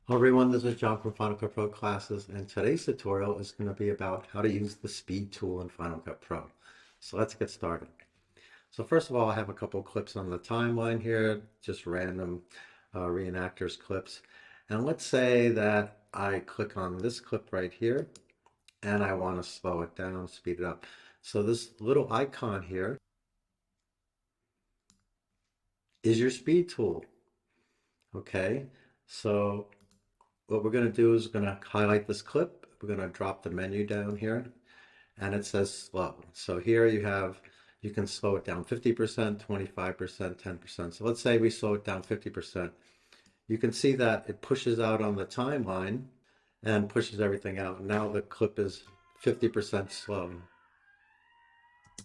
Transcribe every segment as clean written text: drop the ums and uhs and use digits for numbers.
Hello everyone, this is John from Final Cut Pro Classes, and today's tutorial is going to be about how to use the speed tool in Final Cut Pro. So let's get started. So first of all, I have a couple clips on the timeline here, just random reenactors clips. And let's say that I click on this clip right here, and I want to slow it down, speed it up. So this little icon here is your speed tool. Okay, so what we're going to do is we're going to highlight this clip. We're going to drop the menu down here and it says slow. So here you can slow it down 50%, 25%, 10%. So let's say we slow it down 50%. You can see that it pushes out on the timeline and pushes everything out. Now the clip is 50% slow.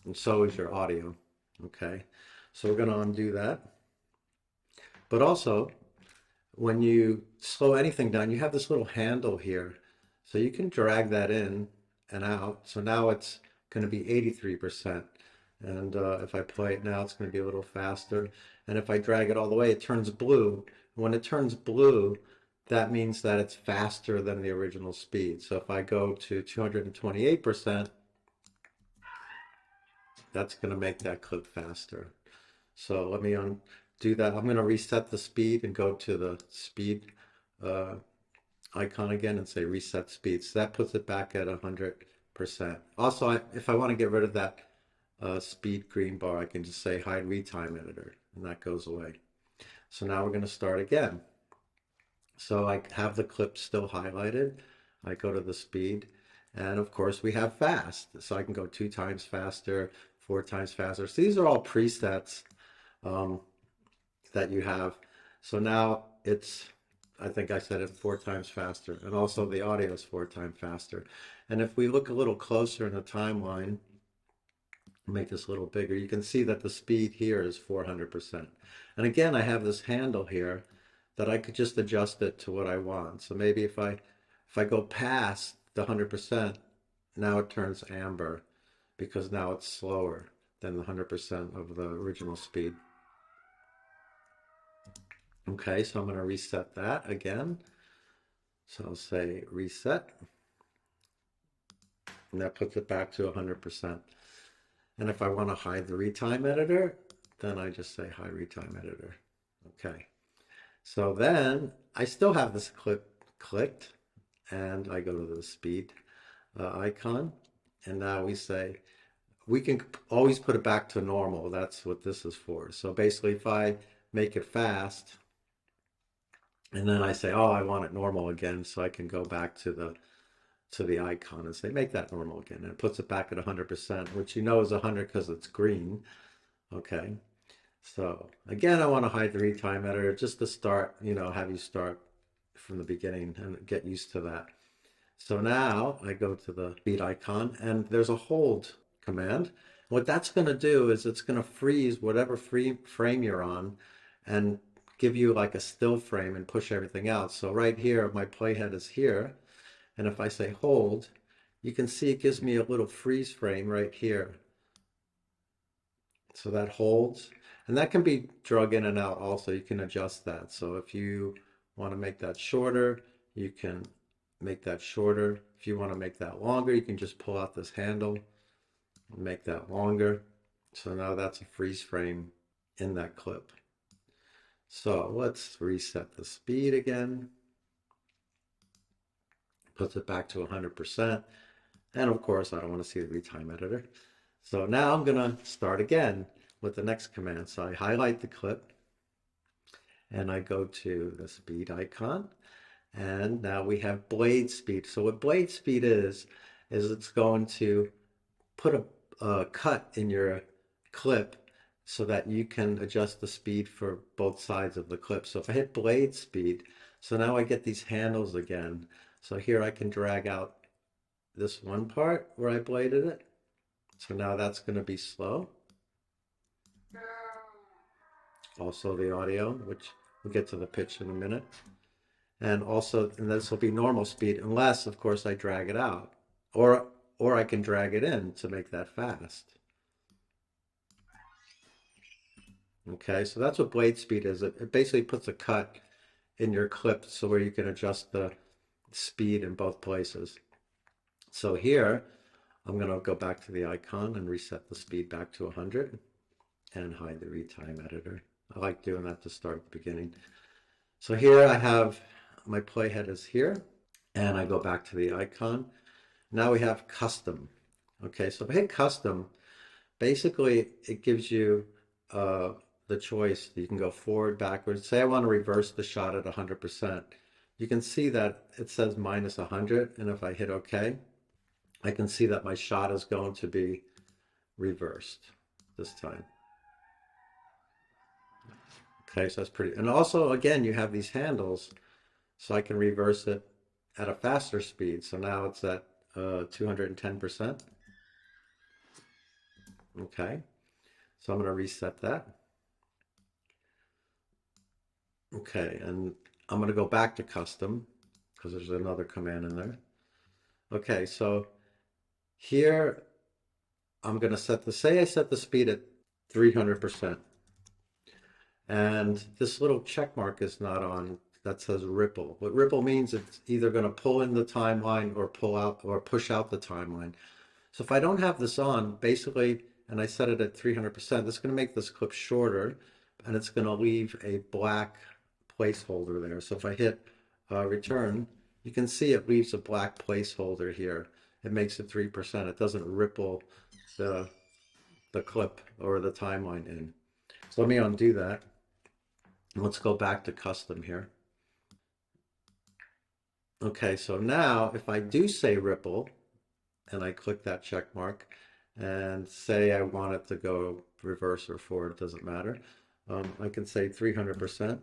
And so is your audio. Okay. So we're going to undo that. But also, when you slow anything down, you have this little handle here. So you can drag that in and out. So now it's going to be 83%. And if I play it now, it's going to be a little faster. And if I drag it all the way, it turns blue. When it turns blue, that means that it's faster than the original speed. So if I go to 228%, that's going to make that clip faster. So let me undo that. I'm going to reset the speed and go to the speed icon again and say reset speed. So that puts it back at 100%. Also, if I want to get rid of that speed green bar, I can just say hide retime editor and that goes away. So now we're going to start again. So I have the clip still highlighted. I go to the speed and of course we have fast. So I can go 2 times faster, 4 times faster. So these are all presets that you have. So now it's, I think I said it 4 times faster, and also the audio is 4 times faster. And if we look a little closer in the timeline, make this a little bigger, you can see that the speed here is 400%. And again, I have this handle here that I could just adjust it to what I want. So maybe if I go past the 100%, now it turns amber because now it's slower than the 100% of the original speed. Okay, so I'm going to reset that again. So I'll say reset, and that puts it back to 100%. And if I want to hide the retime editor, then I just say hide retime editor. Okay, so then I still have this clip clicked, and I go to the speed icon, and now we say, we can always put it back to normal. That's what this is for. So basically, if I make it fast, and then I say, oh, I want it normal again, so I can go back to the icon and say, make that normal again. And it puts it back at 100%, which you know is 100 because it's green. Okay. So again, I want to hide the retime editor just to start, have you start from the beginning and get used to that. So now I go to the speed icon and there's a hold command. What that's going to do is it's going to freeze whatever frame you're on and give you like a still frame and push everything out. So right here, my playhead is here. And if I say hold, you can see it gives me a little freeze frame right here. So that holds. And that can be drug in and out also. You can adjust that. So if you want to make that shorter, you can make that shorter. If you want to make that longer, you can just pull out this handle and make that longer. So now that's a freeze frame in that clip. So let's reset the speed again. Puts it back to 100%. And of course, I don't want to see the retime editor. So now I'm going to start again with the next command. So I highlight the clip and I go to the speed icon. And now we have blade speed. So what blade speed is it's going to put a cut in your clip so that you can adjust the speed for both sides of the clip. So if I hit blade speed, so now I get these handles again. So here I can drag out this one part where I bladed it. So now that's going to be slow. Also the audio, which we'll get to the pitch in a minute. And also, and this will be normal speed, unless of course I drag it out. Or I can drag it in to make that fast. Okay, so that's what blade speed is. It basically puts a cut in your clip so where you can adjust the speed in both places. So here, I'm going to go back to the icon and reset the speed back to 100 and hide the retime editor. I like doing that to start at the beginning. So here I have my playhead is here, and I go back to the icon. Now we have custom. Okay, so if I hit custom, basically it gives you the choice. You can go forward, backwards. Say I want to reverse the shot at 100%. You can see that it says minus 100, and if I hit OK, I can see that my shot is going to be reversed this time. Okay, so that's pretty. And also, again, you have these handles, so I can reverse it at a faster speed. So now it's at 210%. Okay, so I'm going to reset that. Okay, and I'm going to go back to custom because there's another command in there. Okay, so here I'm going to say I set the speed at 300%. And this little check mark is not on that says ripple. What ripple means, it's either going to pull in the timeline or pull out or push out the timeline. So if I don't have this on, basically, and I set it at 300%, this is going to make this clip shorter, and it's going to leave a black placeholder there. So if I hit return, you can see it leaves a black placeholder here. It makes it 3%. It doesn't ripple the clip or the timeline in. So let me undo that. Let's go back to custom here. Okay, so now if I do say ripple, and I click that check mark, and say I want it to go reverse or forward, it doesn't matter. I can say 300%.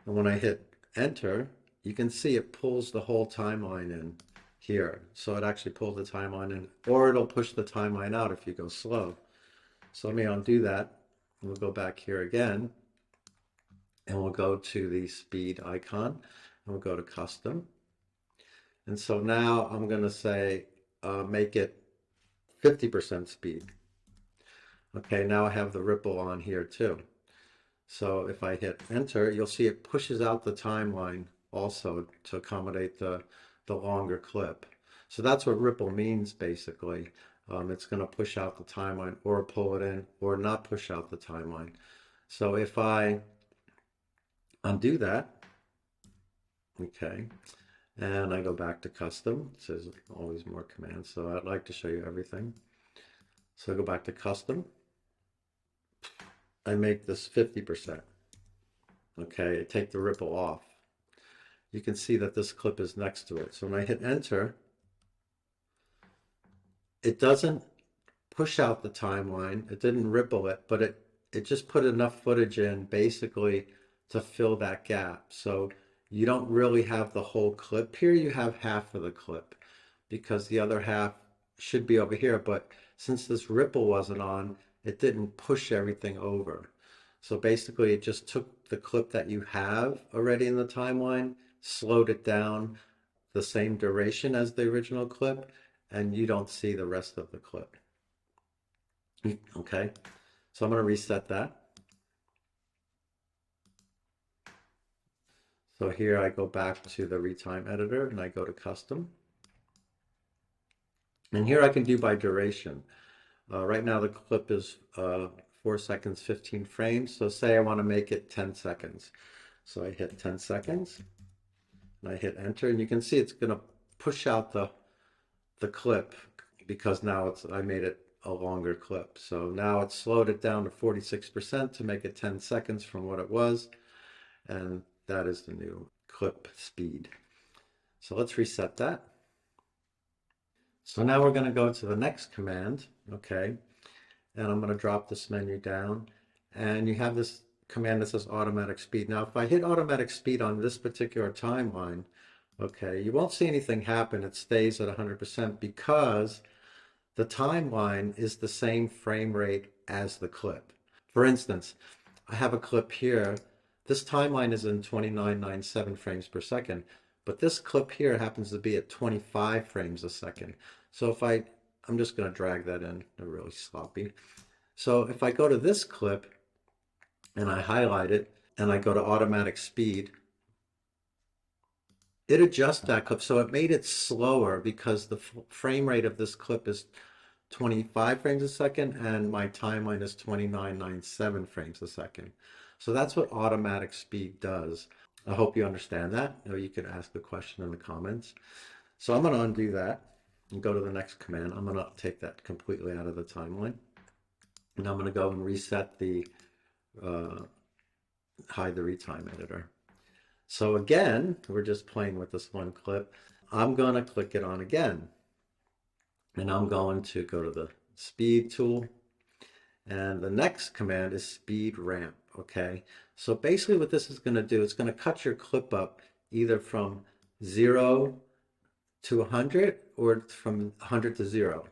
And when I hit enter, you can see it pulls the whole timeline in here. So it actually pulled the timeline in, or it'll push the timeline out if you go slow. So let me undo that. We'll go back here again, and we'll go to the speed icon, and we'll go to custom. And so now I'm going to say, make it 50% speed. Okay, now I have the ripple on here too. So if I hit enter, you'll see it pushes out the timeline also to accommodate the longer clip. So that's what ripple means basically. It's going to push out the timeline or pull it in or not push out the timeline. So if I undo that, okay, and I go back to custom, it says always more commands, so I'd like to show you everything. So I go back to custom. I make this 50%. Okay, I take the ripple off. You can see that this clip is next to it. So when I hit enter, it doesn't push out the timeline. It didn't ripple it, but it just put enough footage in basically to fill that gap. So you don't really have the whole clip. Here you have half of the clip because the other half should be over here. But since this ripple wasn't on, it didn't push everything over. So basically it just took the clip that you have already in the timeline, slowed it down the same duration as the original clip, and you don't see the rest of the clip. Okay, so I'm going to reset that. So here I go back to the retime editor and I go to custom. And here I can do by duration. Right now the clip is 4 seconds, 15 frames. So say I want to make it 10 seconds. So I hit 10 seconds and I hit enter, and you can see it's going to push out the clip because now I made it a longer clip. So now it's slowed it down to 46% to make it 10 seconds from what it was. And that is the new clip speed. So let's reset that. So now we're going to go to the next command, okay? And I'm going to drop this menu down, and you have this command that says automatic speed. Now, if I hit automatic speed on this particular timeline, okay, you won't see anything happen. It stays at 100% because the timeline is the same frame rate as the clip. For instance, I have a clip here. This timeline is in 2997 frames per second, but this clip here happens to be at 25 frames a second. So if I'm just going to drag that in, they're really sloppy. So if I go to this clip and I highlight it and I go to automatic speed, it adjusts that clip. So it made it slower because the frame rate of this clip is 25 frames a second and my timeline is 2997 frames a second. So that's what automatic speed does. I hope you understand that. Or you could ask the question in the comments. So I'm going to undo that and go to the next command. I'm going to take that completely out of the timeline. And I'm going to go and reset the hide the retime editor. So again, we're just playing with this one clip. I'm going to click it on again. And I'm going to go to the speed tool. And the next command is speed ramp. Okay. So basically what this is going to do, it's going to cut your clip up either from 0 to 100 or from 100 to 0.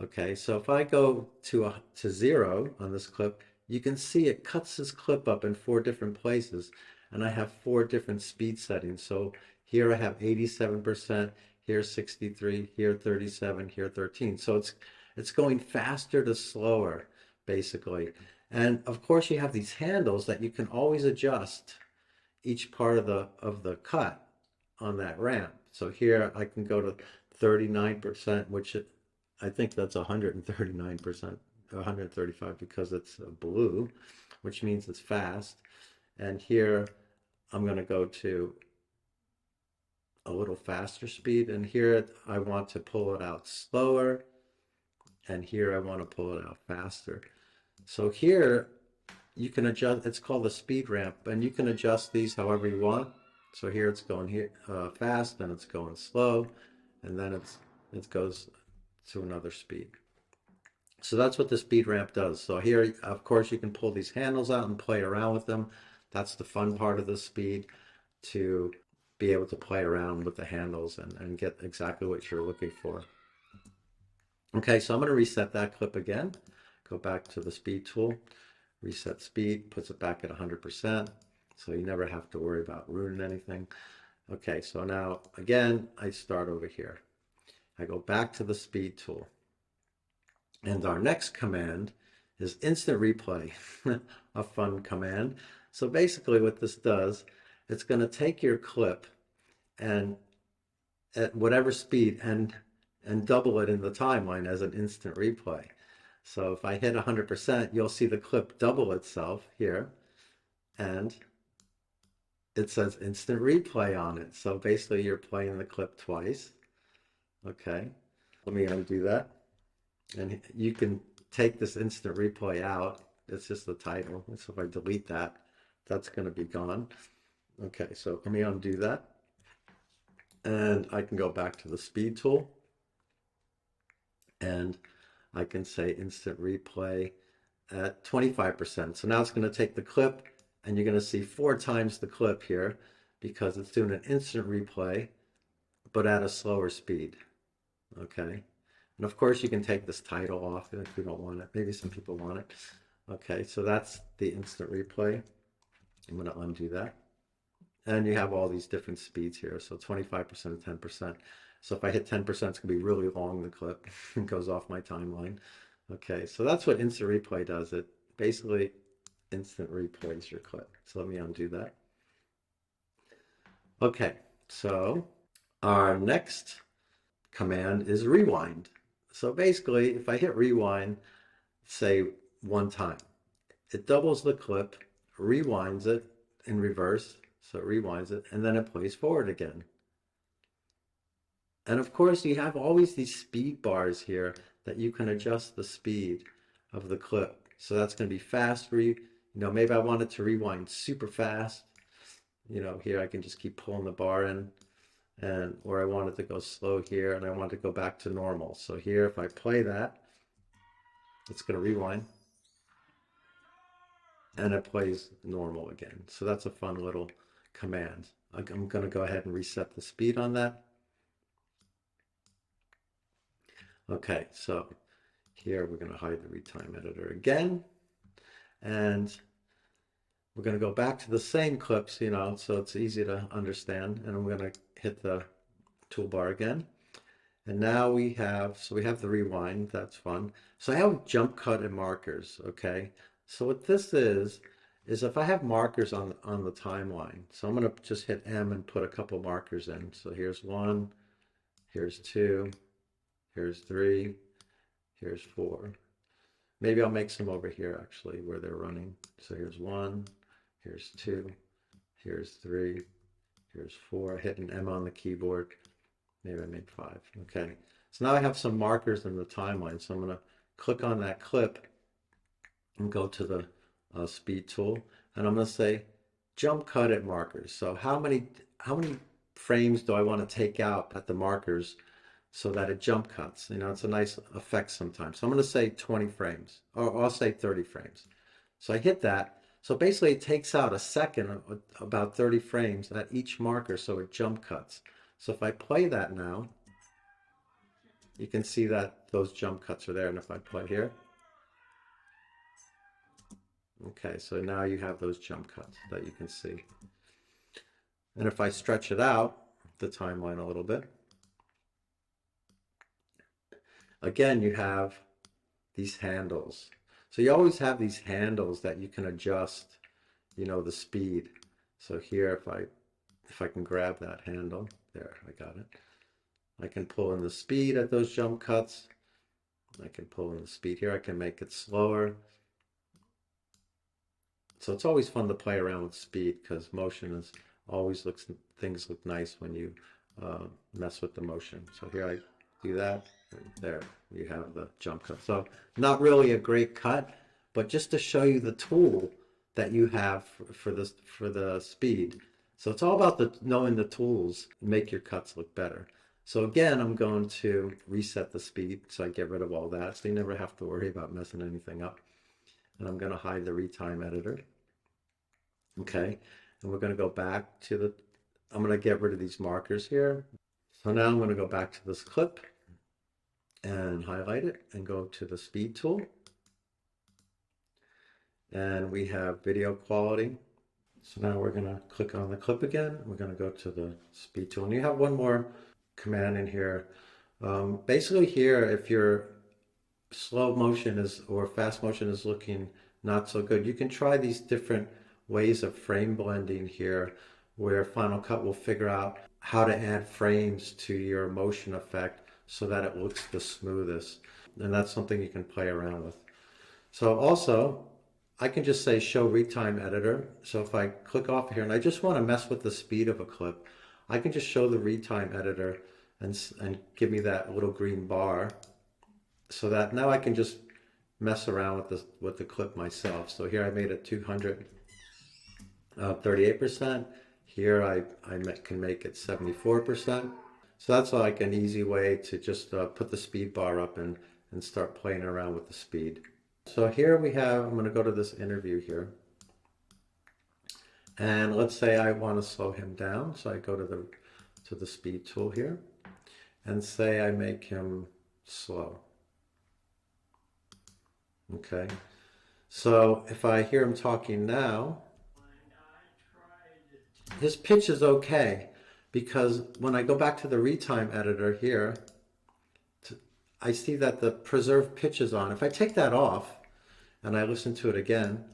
Okay, so if I go to 0 on this clip, you can see it cuts this clip up in 4 different places, and I have 4 different speed settings. So here I have 87%, here 63, here 37, here 13. So it's going faster to slower, basically. And of course you have these handles that you can always adjust each part of the cut on that ramp. So here I can go to 39%, which I think that's 139%, 135 because it's blue, which means it's fast. And here I'm going to go to a little faster speed. And here I want to pull it out slower. And here I want to pull it out faster. So here you can adjust, it's called the speed ramp, and you can adjust these however you want. So here it's going here fast, then it's going slow, and then it goes to another speed. So that's what the speed ramp does. So here, of course, you can pull these handles out and play around with them. That's the fun part of the speed, to be able to play around with the handles and get exactly what you're looking for. Okay, so I'm going to reset that clip again. Go back to the speed tool, reset speed, puts it back at 100%. So you never have to worry about ruining anything. Okay, so now again, I start over here. I go back to the speed tool. And our next command is instant replay, a fun command. So basically what this does, it's going to take your clip and at whatever speed and double it in the timeline as an instant replay. So if I hit 100%, you'll see the clip double itself here, and it says instant replay on it. So basically you're playing the clip twice. Okay, let me undo that. And you can take this instant replay out. It's just the title. So if I delete that, that's going to be gone. Okay, so let me undo that. And I can go back to the speed tool. And I can say instant replay at 25%. So now it's going to take the clip, and you're going to see 4 times the clip here because it's doing an instant replay, but at a slower speed. Okay. And of course you can take this title off if you don't want it. Maybe some people want it. Okay, so that's the instant replay. I'm going to undo that. And you have all these different speeds here. So 25% and 10%. So if I hit 10%, it's going to be really long, the clip. It goes off my timeline. Okay, so that's what instant replay does. It basically instant replays your clip. So let me undo that. Okay, so our next command is rewind. So basically, if I hit rewind, say 1 time, it doubles the clip, rewinds it in reverse, so it rewinds it, and then it plays forward again. And of course, you have always these speed bars here that you can adjust the speed of the clip. So that's going to be fast. Maybe I want it to rewind super fast. Here I can just keep pulling the bar in. Or I want it to go slow here, and I want it to go back to normal. So here, if I play that, it's going to rewind, and it plays normal again. So that's a fun little command. I'm going to go ahead and reset the speed on that. Okay, so here we're going to hide the retime editor again, and we're going to go back to the same clips, so it's easy to understand. And I'm going to hit the toolbar again. And now we have the rewind, that's fun. So I have jump cut and markers, okay? So what this is is if I have markers on the timeline. So I'm going to just hit M and put a couple markers in. So here's 1, here's 2, here's 3, here's 4. Maybe I'll make some over here actually where they're running. So here's 1, here's 2, here's 3, here's 4. I hit an M on the keyboard. Maybe I made 5. Okay. So now I have some markers in the timeline. So I'm going to click on that clip and go to the speed tool, and I'm going to say jump cut at markers. So how many frames do I want to take out at the markers so that it jump cuts? You know, it's a nice effect sometimes. So I'm going to say 20 frames, or I'll say 30 frames. So I hit that. So basically it takes out a second, about 30 frames at each marker, so it jump cuts. So if I play that now, you can see that those jump cuts are there. And if I play here, okay, so now you have those jump cuts that you can see. And if I stretch it out, the timeline a little bit, again, you have these handles. So you always have these handles that you can adjust, you know, the speed. So here, if I can grab that handle, there, I got it. I can pull in the speed at those jump cuts. I can pull in the speed here. I can make it slower. So it's always fun to play around with speed because motion is always things look nice when you mess with the motion. So here I do that, and there you have the jump cut. So not really a great cut, but just to show you the tool that you have for the speed. So it's all about knowing the tools make your cuts look better. So again, I'm going to reset the speed so I get rid of all that, so you never have to worry about messing anything up. And I'm going to hide the retime editor. Okay, and we're going to go back to I'm going to get rid of these markers here. So now I'm going to go back to this clip and highlight it and go to the speed tool. And we have video quality. So now we're going to click on the clip again. We're going to go to the speed tool. And you have one more command in here. Basically here, if your slow motion or fast motion is looking not so good, you can try these different ways of frame blending here, where Final Cut will figure out how to add frames to your motion effect so that it looks the smoothest. And that's something you can play around with. So also, I can just say show retime editor. So if I click off here and I just want to mess with the speed of a clip, I can just show the retime editor and give me that little green bar, so that now I can just mess around with the clip myself. So here I made it 238%. Here I can make it 74%. So that's like an easy way to just put the speed bar up and start playing around with the speed. So here we have, I'm going to go to this interview here. And let's say I want to slow him down. So I go to the speed tool here and say I make him slow. Okay. So if I hear him talking now, his pitch is okay, because when I go back to the retime editor here, I see that the preserve pitch is on. If I take that off and I listen to it again,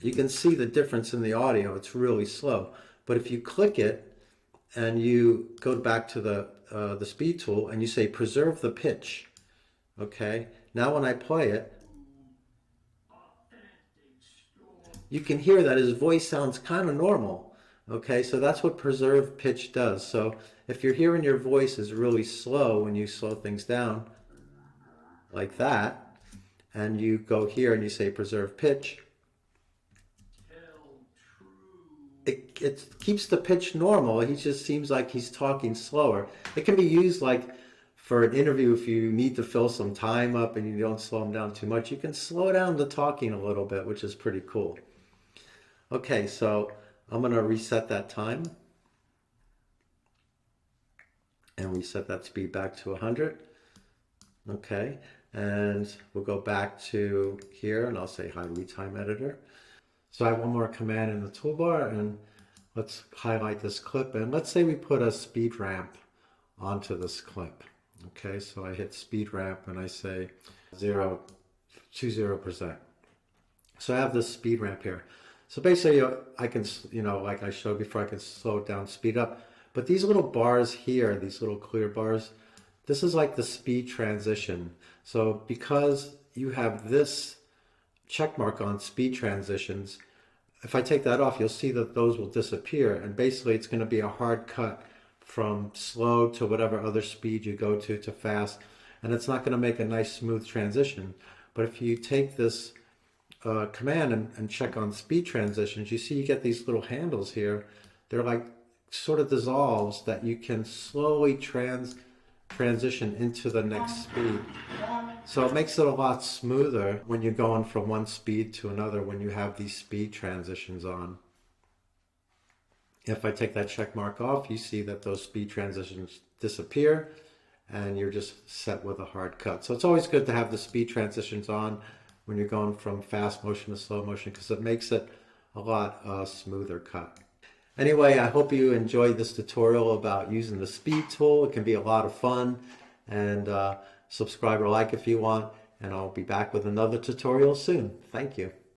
you can see the difference in the audio. It's really slow. But if you click it and you go back to the speed tool and you say preserve the pitch, okay, now when I play it, you can hear that his voice sounds kind of normal. Okay, so that's what preserve pitch does. So if you're hearing your voice is really slow when you slow things down like that, and you go here and you say preserve pitch, it keeps the pitch normal. He just seems like he's talking slower. It can be used like for an interview if you need to fill some time up and you don't slow him down too much. You can slow down the talking a little bit, which is pretty cool. Okay, so I'm going to reset that time and reset that speed back to 100. Okay, and we'll go back to here and I'll say hi retime editor. So I have one more command in the toolbar, and let's highlight this clip, and let's say we put a speed ramp onto this clip. Okay, so I hit speed ramp and I say 0 to 0%. So I have this speed ramp here. So basically, I can, like I showed before, I can slow it down, speed up. But these little bars here, these little clear bars, this is like the speed transition. So because you have this check mark on speed transitions, if I take that off, you'll see that those will disappear. And basically, it's going to be a hard cut from slow to whatever other speed you go to fast. And it's not going to make a nice smooth transition. But if you take this command and check on speed transitions, you see you get these little handles here. They're like sort of dissolves that you can slowly transition into the next speed. So it makes it a lot smoother when you're going from one speed to another when you have these speed transitions on. If I take that check mark off, you see that those speed transitions disappear and you're just set with a hard cut. So it's always good to have the speed transitions on when you're going from fast motion to slow motion because it makes it a lot smoother cut. Anyway, I hope you enjoyed this tutorial about using the speed tool. It can be a lot of fun, and subscribe or like if you want, and I'll be back with another tutorial soon. Thank you.